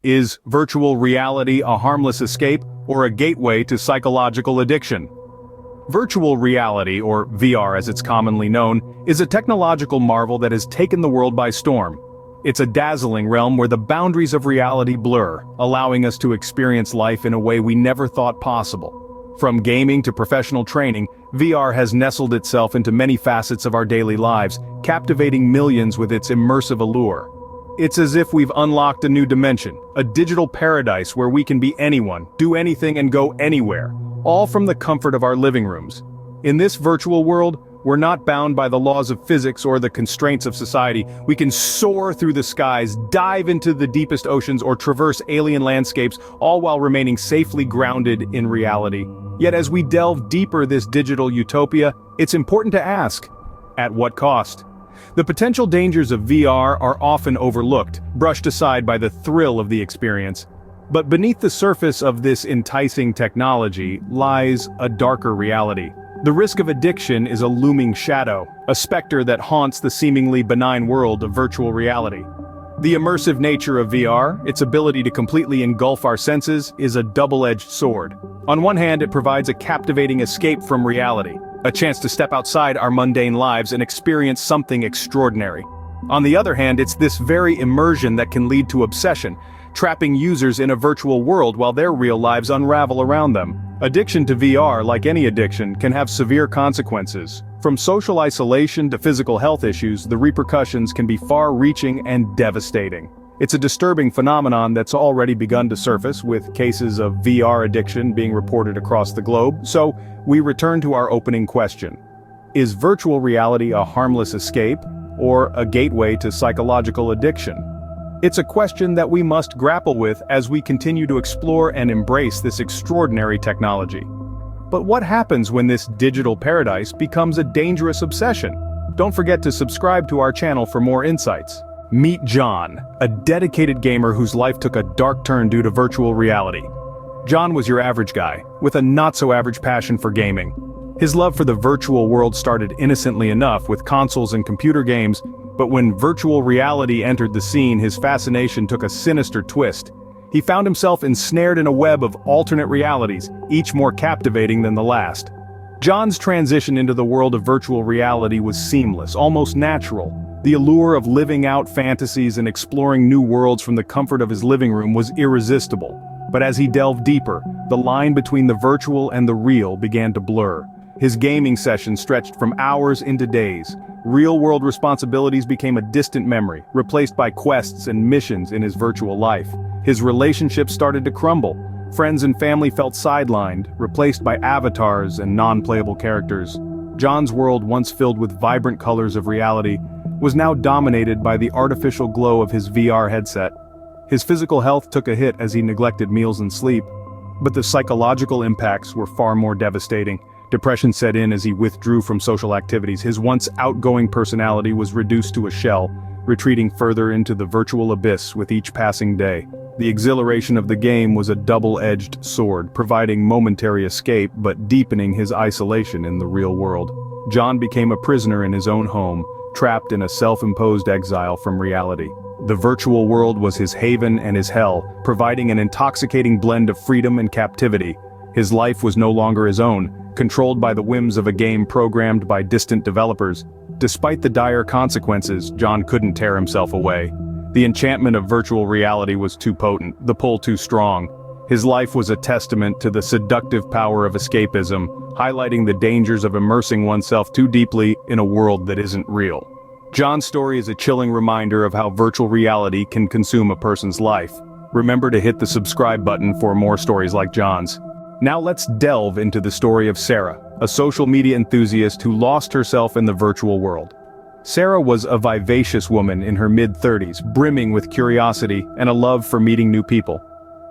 Is virtual reality a harmless escape or a gateway to psychological addiction? Virtual reality, or VR as it's commonly known, is a technological marvel that has taken the world by storm. It's a dazzling realm where the boundaries of reality blur, allowing us to experience life in a way we never thought possible. From gaming to professional training, VR has nestled itself into many facets of our daily lives, captivating millions with its immersive allure. It's as if we've unlocked a new dimension, a digital paradise where we can be anyone, do anything and go anywhere, all from the comfort of our living rooms. In this virtual world, we're not bound by the laws of physics or the constraints of society. We can soar through the skies, dive into the deepest oceans, or traverse alien landscapes, all while remaining safely grounded in reality. Yet as we delve deeper this digital utopia, it's important to ask, at what cost? The potential dangers of VR are often overlooked, brushed aside by the thrill of the experience. But beneath the surface of this enticing technology lies a darker reality. The risk of addiction is a looming shadow, a specter that haunts the seemingly benign world of virtual reality. The immersive nature of VR, its ability to completely engulf our senses, is a double-edged sword. On one hand, it provides a captivating escape from reality, a chance to step outside our mundane lives and experience something extraordinary. On the other hand, it's this very immersion that can lead to obsession, trapping users in a virtual world while their real lives unravel around them. Addiction to VR, like any addiction, can have severe consequences. From social isolation to physical health issues, the repercussions can be far-reaching and devastating. It's a disturbing phenomenon that's already begun to surface, with cases of VR addiction being reported across the globe. So, we return to our opening question. Is virtual reality a harmless escape, or a gateway to psychological addiction? It's a question that we must grapple with as we continue to explore and embrace this extraordinary technology. But what happens when this digital paradise becomes a dangerous obsession? Don't forget to subscribe to our channel for more insights. Meet John, a dedicated gamer whose life took a dark turn due to virtual reality. John was your average guy, with a not-so-average passion for gaming. His love for the virtual world started innocently enough with consoles and computer games, but when virtual reality entered the scene, his fascination took a sinister twist. He found himself ensnared in a web of alternate realities, each more captivating than the last. John's transition into the world of virtual reality was seamless, almost natural. The allure of living out fantasies and exploring new worlds from the comfort of his living room was irresistible. But as he delved deeper, the line between the virtual and the real began to blur. His gaming sessions stretched from hours into days. Real-world responsibilities became a distant memory, replaced by quests and missions in his virtual life. His relationships started to crumble. Friends and family felt sidelined, replaced by avatars and non-playable characters. John's world, once filled with vibrant colors of reality, was now dominated by the artificial glow of his VR headset. His physical health took a hit as he neglected meals and sleep. But the psychological impacts were far more devastating. Depression set in as he withdrew from social activities. His once outgoing personality was reduced to a shell, retreating further into the virtual abyss with each passing day. The exhilaration of the game was a double-edged sword, providing momentary escape but deepening his isolation in the real world. John became a prisoner in his own home, trapped in a self-imposed exile from reality. The virtual world was his haven and his hell, providing an intoxicating blend of freedom and captivity. His life was no longer his own, controlled by the whims of a game programmed by distant developers. Despite the dire consequences, John couldn't tear himself away. The enchantment of virtual reality was too potent, the pull too strong. His life was a testament to the seductive power of escapism, highlighting the dangers of immersing oneself too deeply in a world that isn't real. John's story is a chilling reminder of how virtual reality can consume a person's life. Remember to hit the subscribe button for more stories like John's. Now let's delve into the story of Sarah, a social media enthusiast who lost herself in the virtual world. Sarah was a vivacious woman in her mid-30s, brimming with curiosity and a love for meeting new people.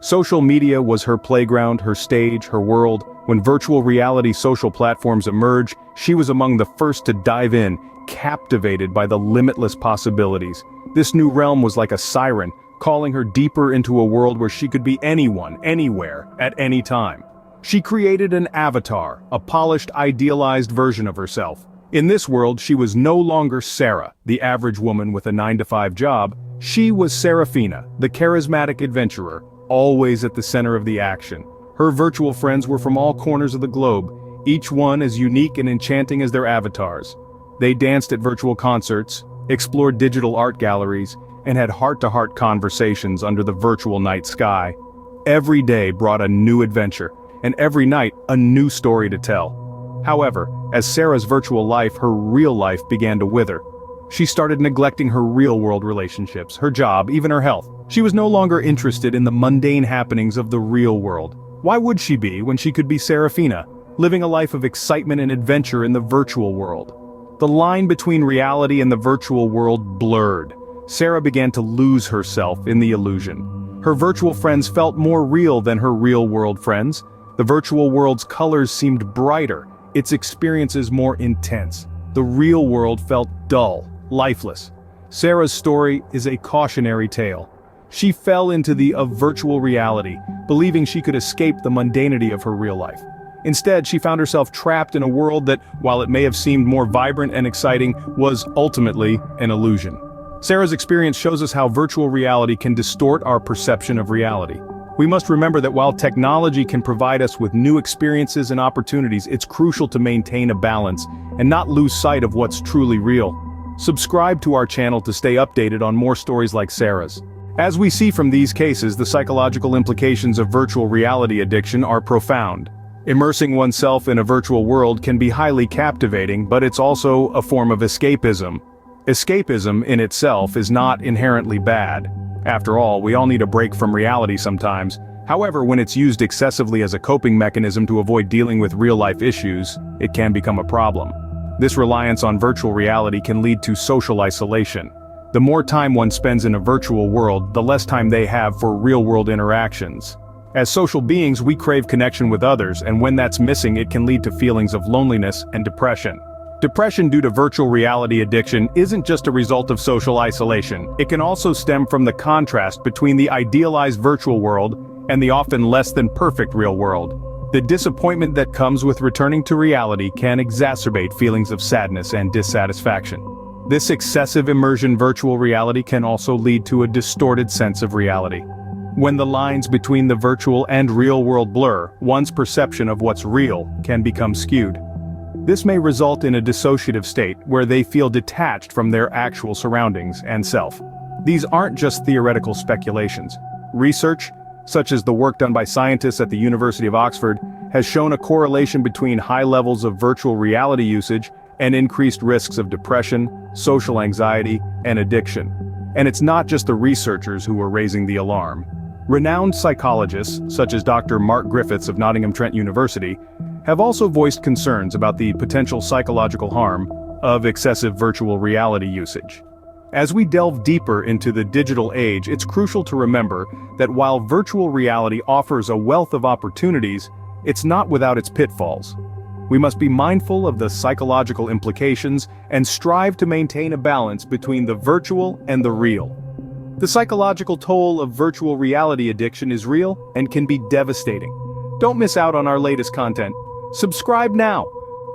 Social media was her playground, her stage, her world. When virtual reality social platforms emerged, she was among the first to dive in, captivated by the limitless possibilities. This new realm was like a siren, calling her deeper into a world where she could be anyone, anywhere, at any time. She created an avatar, a polished, idealized version of herself. In this world, she was no longer Sarah, the average woman with a 9-to-5 job. She was Serafina, the charismatic adventurer, always at the center of the action. Her virtual friends were from all corners of the globe, each one as unique and enchanting as their avatars. They danced at virtual concerts, explored digital art galleries, and had heart-to-heart conversations under the virtual night sky. Every day brought a new adventure, and every night a new story to tell. However, as Sarah's virtual life, her real life began to wither. She started neglecting her real-world relationships, her job, even her health. She was no longer interested in the mundane happenings of the real world. Why would she be when she could be Serafina, living a life of excitement and adventure in the virtual world? The line between reality and the virtual world blurred. Sarah began to lose herself in the illusion. Her virtual friends felt more real than her real-world friends. The virtual world's colors seemed brighter, its experiences more intense. The real world felt dull, lifeless. Sarah's story is a cautionary tale. She fell into the virtual reality, believing she could escape the mundanity of her real life. Instead, she found herself trapped in a world that, while it may have seemed more vibrant and exciting, was ultimately an illusion. Sarah's experience shows us how virtual reality can distort our perception of reality. We must remember that while technology can provide us with new experiences and opportunities, it's crucial to maintain a balance and not lose sight of what's truly real. Subscribe to our channel to stay updated on more stories like Sarah's. As we see from these cases, the psychological implications of virtual reality addiction are profound. Immersing oneself in a virtual world can be highly captivating, but it's also a form of escapism. Escapism in itself is not inherently bad. After all, we all need a break from reality sometimes. However, when it's used excessively as a coping mechanism to avoid dealing with real-life issues, it can become a problem. This reliance on virtual reality can lead to social isolation. The more time one spends in a virtual world, the less time they have for real-world interactions. As social beings, we crave connection with others, and when that's missing, it can lead to feelings of loneliness and depression. Depression due to virtual reality addiction isn't just a result of social isolation. It can also stem from the contrast between the idealized virtual world and the often less than perfect real world. The disappointment that comes with returning to reality can exacerbate feelings of sadness and dissatisfaction. This excessive immersion in virtual reality can also lead to a distorted sense of reality. When the lines between the virtual and real world blur, one's perception of what's real can become skewed. This may result in a dissociative state where they feel detached from their actual surroundings and self. These aren't just theoretical speculations. Research, such as the work done by scientists at the University of Oxford, has shown a correlation between high levels of virtual reality usage and increased risks of depression, social anxiety, and addiction. And it's not just the researchers who are raising the alarm. Renowned psychologists, such as Dr. Mark Griffiths of Nottingham Trent University, have also voiced concerns about the potential psychological harm of excessive virtual reality usage. As we delve deeper into the digital age, it's crucial to remember that while virtual reality offers a wealth of opportunities, it's not without its pitfalls. We must be mindful of the psychological implications and strive to maintain a balance between the virtual and the real. The psychological toll of virtual reality addiction is real and can be devastating. Don't miss out on our latest content. Subscribe now.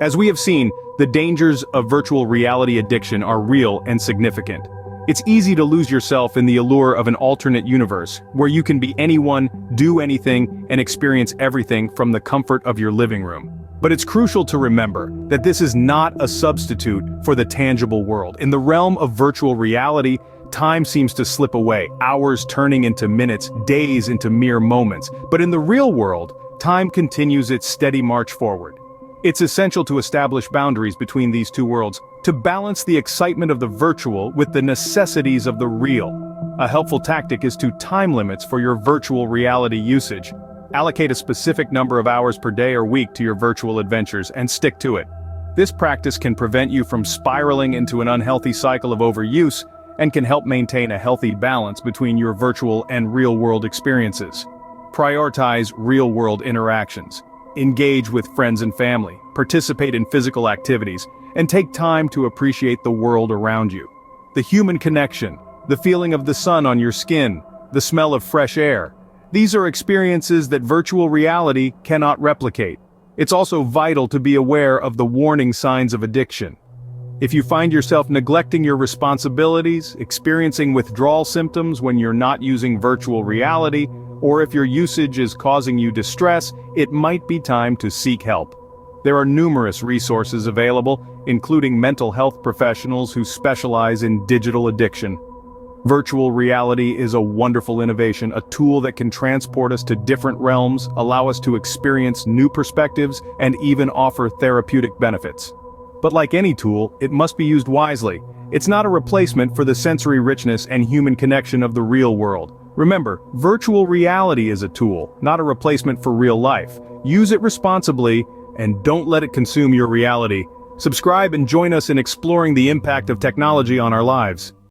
As we have seen, the dangers of virtual reality addiction are real and significant. It's easy to lose yourself in the allure of an alternate universe, where you can be anyone, do anything, and experience everything from the comfort of your living room. But it's crucial to remember that this is not a substitute for the tangible world. In the realm of virtual reality, time seems to slip away, hours turning into minutes, days into mere moments. But in the real world, time continues its steady march forward. It's essential to establish boundaries between these two worlds, to balance the excitement of the virtual with the necessities of the real. A helpful tactic is to time limits for your virtual reality usage. Allocate a specific number of hours per day or week to your virtual adventures and stick to it. This practice can prevent you from spiraling into an unhealthy cycle of overuse and can help maintain a healthy balance between your virtual and real-world experiences. Prioritize real-world interactions. Engage with friends and family, participate in physical activities, and take time to appreciate the world around you. The human connection, the feeling of the sun on your skin, the smell of fresh air. These are experiences that virtual reality cannot replicate. It's also vital to be aware of the warning signs of addiction. If you find yourself neglecting your responsibilities, experiencing withdrawal symptoms when you're not using virtual reality, or if your usage is causing you distress, it might be time to seek help. There are numerous resources available, including mental health professionals who specialize in digital addiction. Virtual reality is a wonderful innovation, a tool that can transport us to different realms, allow us to experience new perspectives, and even offer therapeutic benefits. But like any tool, it must be used wisely. It's not a replacement for the sensory richness and human connection of the real world. Remember, virtual reality is a tool, not a replacement for real life. Use it responsibly, and don't let it consume your reality. Subscribe and join us in exploring the impact of technology on our lives.